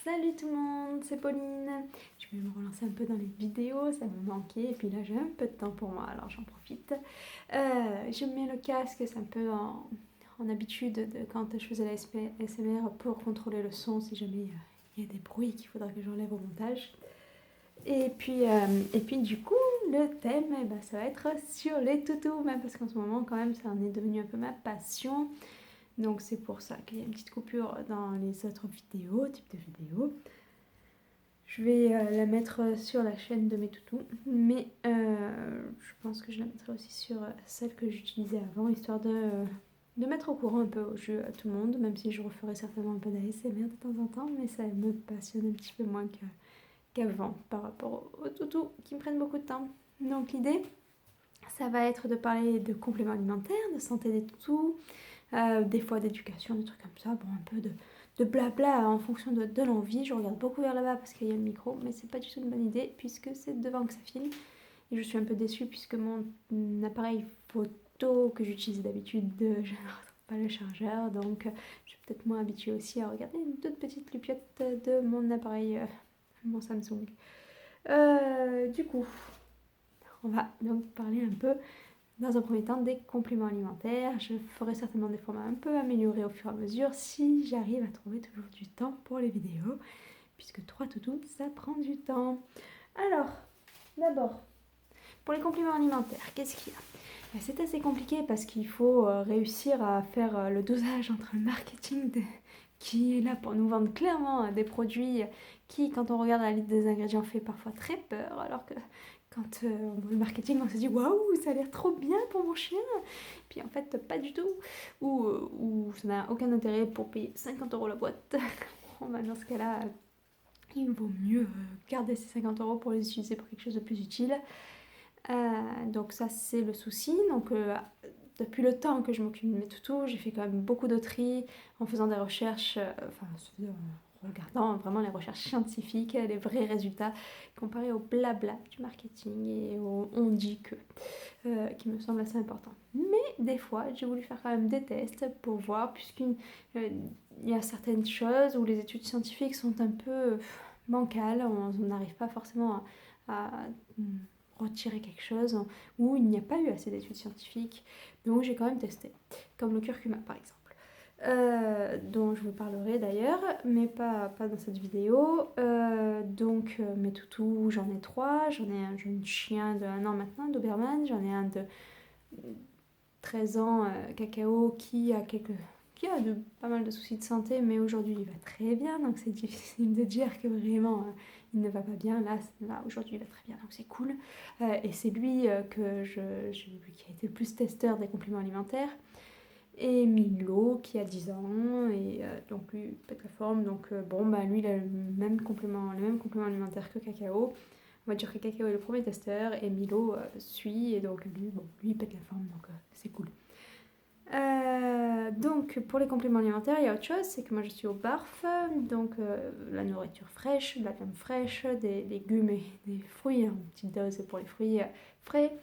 Salut tout le monde, c'est Pauline. Je vais me relancer un peu dans les vidéos, ça me manquait et puis là j'ai un peu de temps pour moi alors j'en profite. Je mets le casque, c'est un peu en habitude de quand je faisais la SMR pour contrôler le son si jamais il y a des bruits qu'il faudra que j'enlève au montage. Et puis du coup, le thème, ça va être sur les toutous, même parce qu'en ce moment quand même ça en est devenu un peu ma passion. Donc c'est pour ça qu'il y a une petite coupure dans les autres vidéos, type de vidéos. Je vais la mettre sur la chaîne de mes toutous, mais je pense que je la mettrai aussi sur celle que j'utilisais avant, histoire de mettre au courant un peu au jeu à tout le monde, même si je referai certainement un peu d'ASMR de temps en temps, mais ça me passionne un petit peu moins qu'avant par rapport aux toutous qui me prennent beaucoup de temps. Donc l'idée, ça va être de parler de compléments alimentaires, de santé des toutous, des fois d'éducation, des trucs comme ça, bon, un peu de blabla en fonction de l'envie. Je regarde beaucoup vers là-bas parce qu'il y a le micro, mais c'est pas du tout une bonne idée puisque c'est devant que ça filme. Et je suis un peu déçue puisque mon appareil photo que j'utilise d'habitude, je ne retrouve pas le chargeur, donc je suis peut-être moins habituée aussi à regarder une toute petite lupiote de mon appareil, mon Samsung. Du coup, on va donc parler un peu dans un premier temps des compléments alimentaires. Je ferai certainement des formats un peu améliorés au fur et à mesure si j'arrive à trouver toujours du temps pour les vidéos, puisque 3 toutous, ça prend du temps. Alors, d'abord, pour les compléments alimentaires, qu'est-ce qu'il y a? C'est assez compliqué parce qu'il faut réussir à faire le dosage entre le marketing qui est là pour nous vendre clairement des produits qui, quand on regarde la liste des ingrédients, fait parfois très peur, alors que quand on voit le marketing, on se dit waouh, ça a l'air trop bien pour mon chien. Puis en fait, pas du tout. Ou ça n'a aucun intérêt pour payer 50 € la boîte. Bon, bah, dans ce cas-là, il vaut mieux garder ces 50 € pour les utiliser pour quelque chose de plus utile. Donc ça, c'est le souci. Donc depuis le temps que je m'occupe de mes toutous, j'ai fait quand même beaucoup de tri en faisant des recherches, en regardant vraiment les recherches scientifiques, les vrais résultats, comparés au blabla du marketing et au on dit que, qui me semble assez important. Mais des fois, j'ai voulu faire quand même des tests pour voir, puisqu'il y a certaines choses où les études scientifiques sont un peu bancales, on n'arrive pas forcément à retirer quelque chose où il n'y a pas eu assez d'études scientifiques. Donc j'ai quand même testé, comme le curcuma par exemple. Dont je vous parlerai d'ailleurs, mais pas dans cette vidéo. Mes toutous, j'en ai 3. J'en ai un jeune chien de 1 an maintenant, Doberman. J'en ai un de 13 ans, Cacao, qui a pas mal de soucis de santé, mais aujourd'hui il va très bien, donc c'est difficile de dire que vraiment il ne va pas bien. Là aujourd'hui il va très bien, donc c'est cool. Et c'est lui qui a été le plus testeur des compléments alimentaires. Et Milo qui a 10 ans, et donc lui il pète la forme, donc lui il a les mêmes compléments alimentaires que Cacao. On va dire que Cacao est le premier testeur et Milo suit, et donc lui il pète la forme, donc c'est cool. Donc pour les compléments alimentaires, il y a autre chose, c'est que moi je suis au BARF, donc la nourriture fraîche, de la viande fraîche, des légumes et des fruits, une petite dose pour les fruits frais.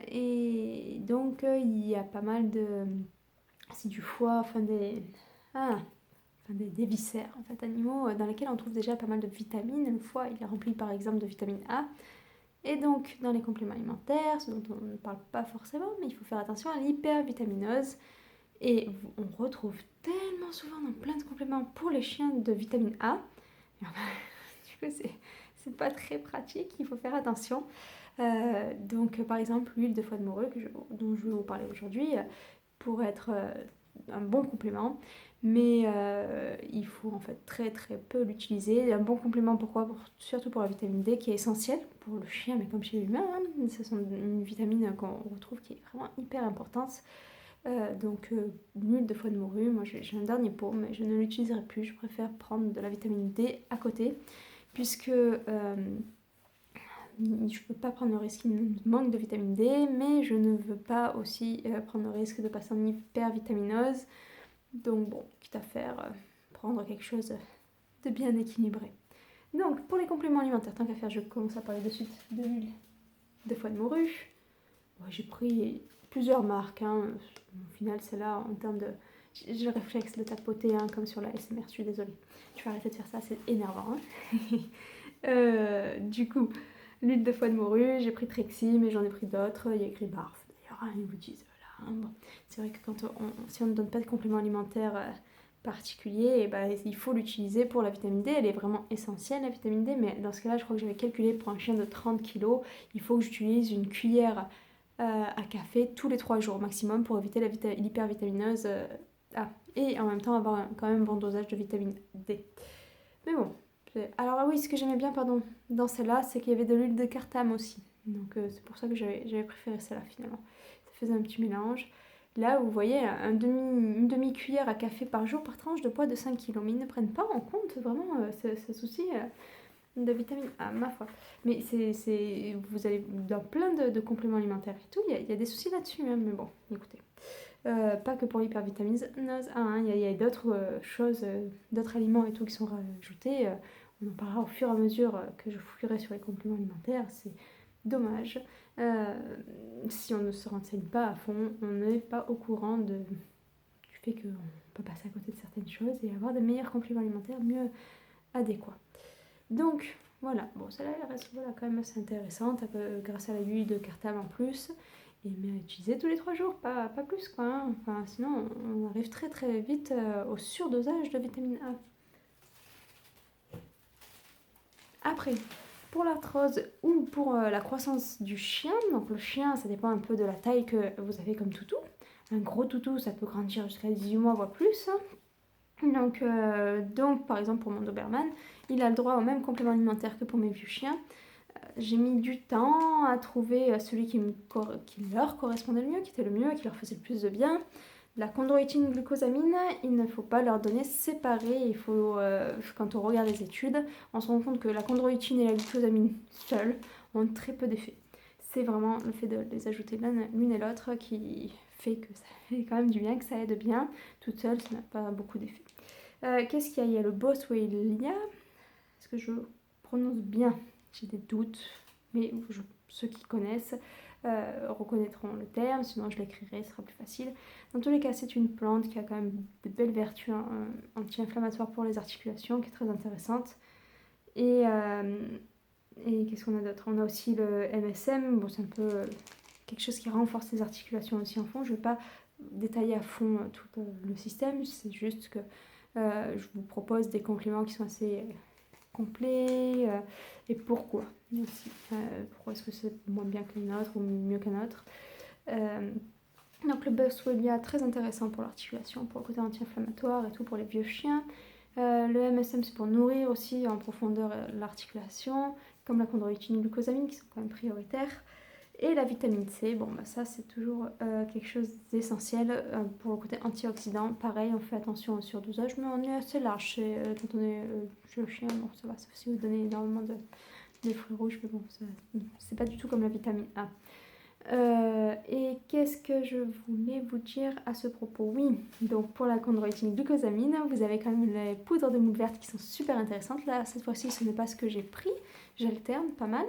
Et donc il y a pas mal de... C'est du foie, des viscères en fait, animaux dans lesquels on trouve déjà pas mal de vitamines. Le foie il est rempli par exemple de vitamine A. Et donc, dans les compléments alimentaires, ce dont on ne parle pas forcément, mais il faut faire attention à l'hypervitaminose. Et on retrouve tellement souvent dans plein de compléments pour les chiens de vitamine A. Du coup, c'est pas très pratique, il faut faire attention. Par exemple, l'huile de foie de morue, dont je vais vous parler aujourd'hui, pourrait être un bon complément, mais il faut en fait très très peu l'utiliser. Un bon complément, pourquoi? Surtout pour la vitamine D qui est essentielle pour le chien, mais comme chez l'humain, hein, c'est une vitamine qu'on retrouve qui est vraiment hyper importante. L'huile de foie de morue, moi j'ai un dernier pot, mais je ne l'utiliserai plus. Je préfère prendre de la vitamine D à côté, puisque je ne peux pas prendre le risque qu'il manque de vitamine D, mais je ne veux pas aussi prendre le risque de passer en hypervitaminose. Donc bon, quitte à faire prendre quelque chose de bien équilibré. Donc pour les compléments alimentaires, tant qu'à faire, je commence à parler de suite de l'huile de foie de morue. J'ai pris plusieurs marques, hein. Au final, celle-là, en termes J'ai le réflexe de tapoter hein, comme sur la SMR, je suis désolée. Je vais arrêter de faire ça, c'est énervant. Hein. Du coup, l'huile de foie de morue, j'ai pris Trexie, mais j'en ai pris d'autres. Il y a écrit Barf d'ailleurs, hein, ils vous disent là. Hein, bon. C'est vrai que si on ne donne pas de complément alimentaire particulier, et ben, il faut l'utiliser pour la vitamine D. Elle est vraiment essentielle, la vitamine D, mais dans ce cas-là, je crois que j'avais calculé pour un chien de 30 kg, il faut que j'utilise une cuillère à café tous les 3 jours maximum pour éviter l'hypervitamineuse et en même temps avoir quand même un bon dosage de vitamine D. Mais bon, alors oui, ce que j'aimais bien dans celle-là, c'est qu'il y avait de l'huile de cartame aussi. Donc c'est pour ça que j'avais préféré celle-là finalement. Ça faisait un petit mélange. Là, vous voyez, une demi-cuillère à café par jour par tranche de poids de 5 kg. Mais ils ne prennent pas en compte vraiment ce souci de vitamine A, ma foi. Mais vous avez dans plein de compléments alimentaires et tout, il y a des soucis là-dessus. Hein, mais bon, écoutez. Pas que pour l'hypervitaminose A, hein, il y a d'autres choses, d'autres aliments et tout qui sont rajoutés. On en parlera au fur et à mesure que je fouillerai sur les compléments alimentaires. C'est dommage. Si on ne se renseigne pas à fond, on n'est pas au courant du fait qu'on peut passer à côté de certaines choses et avoir des meilleurs compléments alimentaires mieux adéquats. Donc voilà, bon celle-là elle reste quand même assez intéressante grâce à l'huile de cartame en plus. Mais à utiliser tous les 3 jours, pas plus quoi. Hein. Enfin, sinon on arrive très très vite au surdosage de vitamine A. Après, pour l'arthrose ou pour la croissance du chien, donc le chien ça dépend un peu de la taille que vous avez comme toutou. Un gros toutou ça peut grandir jusqu'à 18 mois voire plus. Donc par exemple pour mon Doberman, il a le droit au même complément alimentaire que pour mes vieux chiens. J'ai mis du temps à trouver celui qui leur correspondait le mieux, qui était le mieux, qui leur faisait le plus de bien. La chondroïtine glucosamine, il ne faut pas leur donner séparés. Il faut, quand on regarde les études, on se rend compte que la chondroïtine et la glucosamine seules ont très peu d'effet. C'est vraiment le fait de les ajouter l'une et l'autre qui fait que ça fait quand même du bien, que ça aide bien. Toute seule, ça n'a pas beaucoup d'effet. Qu'est-ce qu'il y a? Il y a le Boswellia. Est-ce que je prononce bien? J'ai des doutes, mais ceux qui connaissent reconnaîtront le terme, sinon je l'écrirai, ce sera plus facile. Dans tous les cas, c'est une plante qui a quand même de belles vertus anti-inflammatoires pour les articulations, qui est très intéressante. Et qu'est-ce qu'on a d'autre? On a aussi le MSM, bon, c'est un peu quelque chose qui renforce les articulations aussi en fond. Je ne vais pas détailler à fond tout le système, c'est juste que je vous propose des compléments qui sont assez complets et pourquoi aussi. Pourquoi est-ce que c'est moins bien que les nôtres ou mieux qu'un autre. Donc le Boswellia, très intéressant pour l'articulation, pour le côté anti-inflammatoire et tout pour les vieux chiens. Le MSM, c'est pour nourrir aussi en profondeur l'articulation, comme la chondroïtine et la glucosamine qui sont quand même prioritaires. Et la vitamine C, bon bah ça c'est toujours quelque chose d'essentiel pour le côté antioxydant. Pareil, on fait attention au surdosage, mais on est assez large quand on est chez le chien. Bon, ça va, sauf si vous donnez énormément de fruits rouges, mais bon, c'est pas du tout comme la vitamine A. Et qu'est-ce que je voulais vous dire à ce propos? Oui, donc pour la chondroïtine glucosamine, vous avez quand même les poudres de moule verte qui sont super intéressantes. Là, cette fois-ci, ce n'est pas ce que j'ai pris, j'alterne pas mal.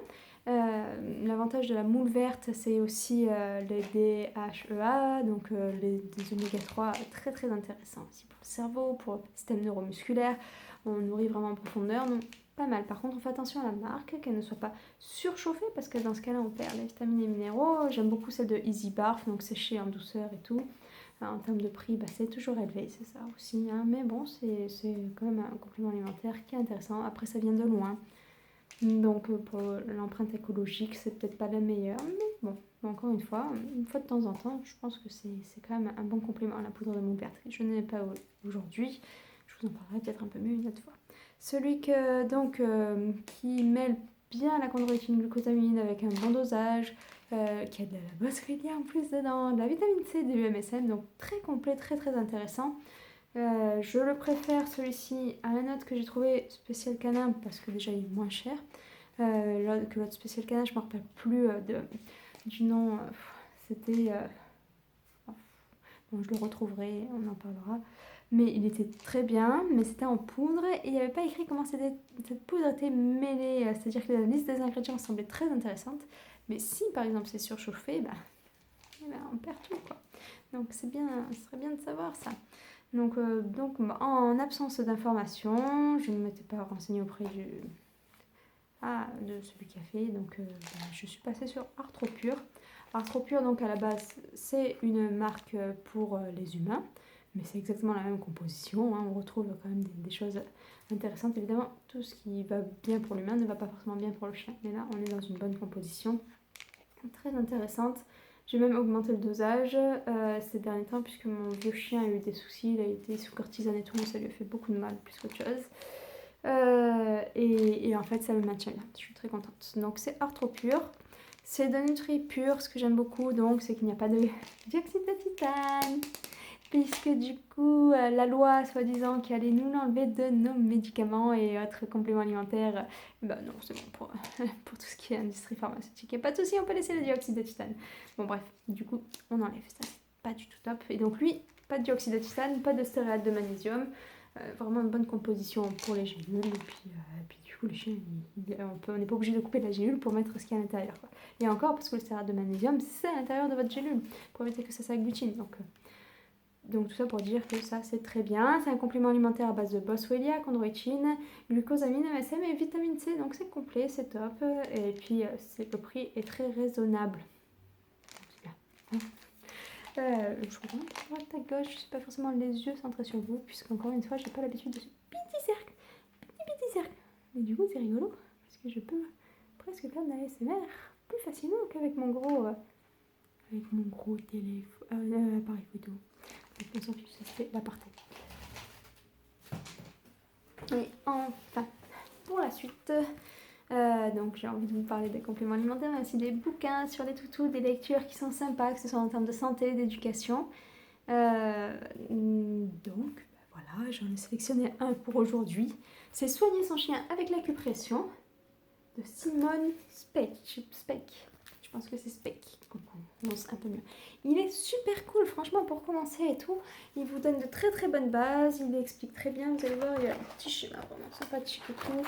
L'avantage de la moule verte, c'est aussi les DHEA, donc des oméga 3 très très intéressants aussi pour le cerveau, pour le système neuromusculaire. On nourrit vraiment en profondeur, donc pas mal. Par contre, on fait attention à la marque, qu'elle ne soit pas surchauffée, parce que dans ce cas-là, on perd les vitamines et minéraux. J'aime beaucoup celle de Easy Barf, donc séchée en douceur et tout. En termes de prix, bah, c'est toujours élevé, c'est ça aussi. Hein. Mais bon, c'est quand même un complément alimentaire qui est intéressant. Après, ça vient de loin. Donc pour l'empreinte écologique, c'est peut-être pas la meilleure, mais bon, encore une fois de temps en temps, je pense que c'est quand même un bon complément à la poudre de moule verte. Je n'en ai pas aujourd'hui, je vous en parlerai peut-être un peu mieux une autre fois. Celui qui mêle bien la chondroïtine glucosamine avec un bon dosage, qui a de la Boswellia en plus dedans, de la vitamine C, du MSM, donc très complet, très très intéressant. Je le préfère celui-ci à la note que j'ai trouvé spécial canin parce que déjà il est moins cher que l'autre spécial canin. Je ne me rappelle plus du nom. C'était. Bon, je le retrouverai, on en parlera. Mais il était très bien, mais c'était en poudre et il n'y avait pas écrit comment cette poudre était mêlée. C'est-à-dire que la liste des ingrédients semblait très intéressante. Mais si par exemple c'est surchauffé, on perd tout quoi. Donc ce serait bien de savoir ça. Donc en absence d'informations, je ne m'étais pas renseignée auprès de celui qui a fait, donc je suis passée sur Arthropure. Arthropure, donc à la base, c'est une marque pour les humains, mais c'est exactement la même composition, hein. On retrouve quand même des choses intéressantes. Évidemment, tout ce qui va bien pour l'humain ne va pas forcément bien pour le chien, mais là, on est dans une bonne composition, très intéressante. J'ai même augmenté le dosage ces derniers temps, puisque mon vieux chien a eu des soucis, il a été sous cortisone et tout, ça lui a fait beaucoup de mal, plus qu'autre chose. Et en fait, ça me maintient bien, je suis très contente. Donc c'est Arthropure. C'est de Nutri Pure, ce que j'aime beaucoup, donc c'est qu'il n'y a pas de dioxyde de titane, puisque du coup, la loi, soi-disant, qui allait nous l'enlever de nos médicaments et autres compléments alimentaires, bah non, c'est bon pour, pour tout ce qui est industrie pharmaceutique. Et pas de souci, on peut laisser le dioxyde de titane. Bon bref, du coup, on enlève ça, c'est pas du tout top. Et donc lui, pas de dioxyde de titane, pas de stéréate de magnésium, vraiment une bonne composition pour les gélules. Et puis du coup, les chiens, on n'est pas obligé de couper la gélule pour mettre ce qu'il y a à l'intérieur, quoi. Et encore, parce que le stéréate de magnésium, c'est à l'intérieur de votre gélule, pour éviter que ça s'agglutine. Donc tout ça pour dire que ça c'est très bien. C'est un complément alimentaire à base de boswellia, chondroïtine, glucosamine, MSM et vitamine C. Donc c'est complet, c'est top. Et puis le prix est très raisonnable. C'est bien. Je regarde à droite à gauche, je ne suis pas forcément les yeux centrés sur vous, puisqu'encore une fois, j'ai pas l'habitude de ce petit cercle. Petit cercle. Mais du coup c'est rigolo, parce que je peux presque faire de la ASMR plus facilement qu'avec mon gros appareil photo. On s'en fiche, c'est l'aparté. Et enfin, pour la suite, donc j'ai envie de vous parler des compléments alimentaires, mais aussi des bouquins sur les toutous, des lectures qui sont sympas, que ce soit en termes de santé, d'éducation. Donc, voilà, j'en ai sélectionné un pour aujourd'hui. C'est Soigner son chien avec l'acupression de Simone Speck. Je pense que c'est Speck, qu'on prononce un peu mieux. Il est super cool, franchement, pour commencer et tout. Il vous donne de très très bonnes bases, il explique très bien, vous allez voir, il y a un petit schéma vraiment sympathique et tout.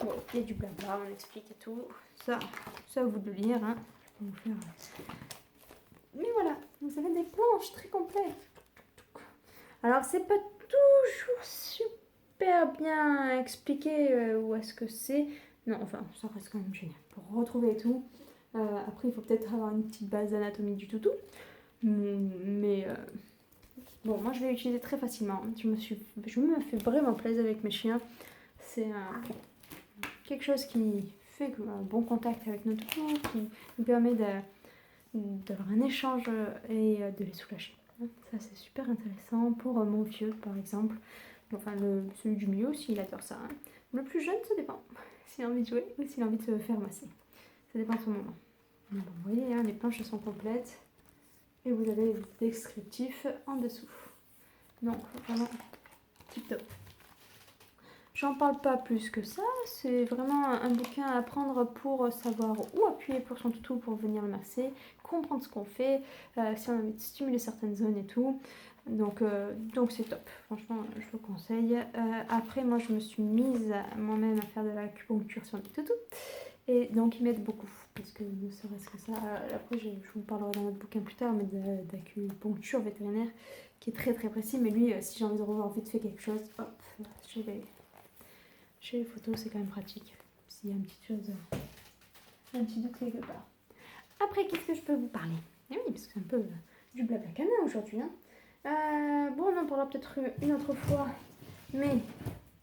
Bon, il y a du blabla, on explique et tout. Ça à vous de le lire, hein. Je vais vous faire... Mais voilà, vous avez des planches très complètes. Alors, c'est pas toujours super bien expliqué où est-ce que c'est. Non, enfin, ça reste quand même génial. Pour retrouver tout. Après, il faut peut-être avoir une petite base d'anatomie du toutou. Mais bon, moi, je l'ai utilisé très facilement. Je me fais vraiment plaisir avec mes chiens. C'est quelque chose qui fait un bon contact avec nos toutous, qui nous permet d'avoir un échange et de les soulager. Ça, c'est super intéressant pour mon vieux, par exemple. Enfin, celui du milieu aussi, il adore ça, hein. Le plus jeune, ça dépend. S'il a envie de jouer ou s'il a envie de se faire masser. Ça dépend de son moment. Bon, vous voyez, hein, les planches sont complètes. Et vous avez les descriptifs en dessous. Donc, vraiment, tip top. J'en parle pas plus que ça. C'est vraiment un bouquin à prendre pour savoir où appuyer pour son toutou pour venir le masser, comprendre ce qu'on fait, si on a envie de stimuler certaines zones et tout. Donc c'est top. Franchement, je vous conseille. Après, moi, je me suis mise moi-même à faire de l'acupuncture sur les toutous. Et donc, ils m'aident beaucoup. Parce que ne serait-ce que ça. Après, je vous parlerai dans notre bouquin plus tard, mais d'acupuncture vétérinaire qui est très très précis. Mais lui, si j'ai envie de revoir vite fait quelque chose, hop, chez les photos, c'est quand même pratique. S'il y a une petite chose, un petit doute quelque part. Après, qu'est-ce que je peux vous parler? Eh oui, parce que c'est un peu du blabla canin aujourd'hui, hein. Bon, on en parlera peut-être une autre fois. Mais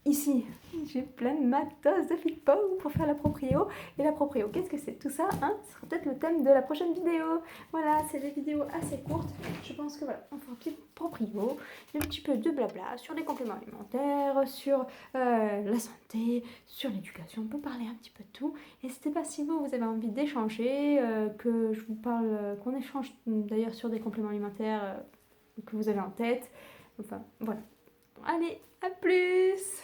ici, j'ai plein de matos de Fitpo pour faire la proprio. Et la proprio, qu'est-ce que c'est? Tout ça, hein, ce sera peut-être le thème de la prochaine vidéo. Voilà, c'est des vidéos assez courtes. Je pense que voilà, on fera un petit proprio, un petit peu de blabla sur les compléments alimentaires, sur la santé, sur l'éducation. On peut parler un petit peu de tout. N'hésitez pas si vous avez envie d'échanger, que je vous parle, qu'on échange d'ailleurs sur des compléments alimentaires que vous avez en tête. Enfin, voilà. Allez, à plus!